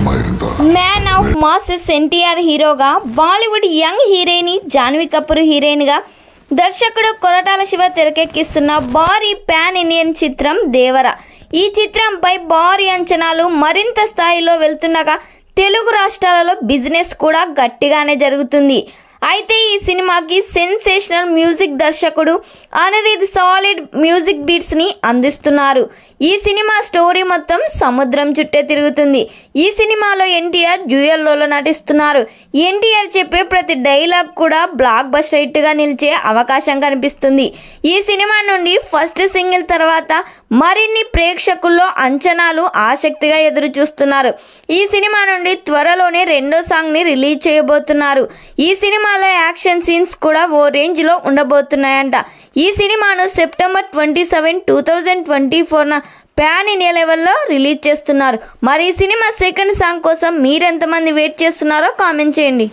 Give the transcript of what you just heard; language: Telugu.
మ్యాన్ ఆఫ్ మాసెస్ ఎన్టీఆర్ హీరోగా, బాలీవుడ్ యంగ్ హీరోయిన్ జాన్వీ కపూర్ హీరోయిన్గా దర్శకుడు కొరటాల శివ తెరకెక్కిస్తున్న భారీ పాన్ ఇండియన్ చిత్రం దేవర. ఈ చిత్రంపై భారీ అంచనాలు మరింత స్థాయిలో వెళ్తుండగా తెలుగు రాష్ట్రాలలో బిజినెస్ కూడా గట్టిగానే జరుగుతుంది. అయితే ఈ సినిమాకి సెన్సేషనల్ మ్యూజిక్ దర్శకుడు అనిరుద్ సాలిడ్ మ్యూజిక్ బీట్స్ని అందిస్తున్నారు. ఈ సినిమా స్టోరీ మొత్తం సముద్రం చుట్టే తిరుగుతుంది. ఈ సినిమాలో ఎన్టీఆర్ డ్యూయల్ రోల్లో నటిస్తున్నారు. ఎన్టీఆర్ చెప్పే ప్రతి డైలాగ్ కూడా బ్లాక్ బస్టర్ హిట్గా నిలిచే అవకాశం కనిపిస్తుంది. ఈ సినిమా నుండి ఫస్ట్ సింగిల్ తర్వాత మరిన్ని ప్రేక్షకుల్లో అంచనాలు ఆసక్తిగా ఎదురు చూస్తున్నారు. ఈ సినిమా నుండి త్వరలోనే రెండో సాంగ్ని రిలీజ్ చేయబోతున్నారు. ఈ సినిమాలో యాక్షన్ సీన్స్ కూడా ఓ రేంజ్లో ఉండబోతున్నాయంట. ఈ సినిమాను సెప్టెంబర్ 27, 2024 పాన్ ఇండియా లెవెల్లో రిలీజ్ చేస్తున్నారు. మరి ఈ సినిమా సెకండ్ సాంగ్ కోసం మీరెంతమంది వెయిట్ చేస్తున్నారో కామెంట్ చేయండి.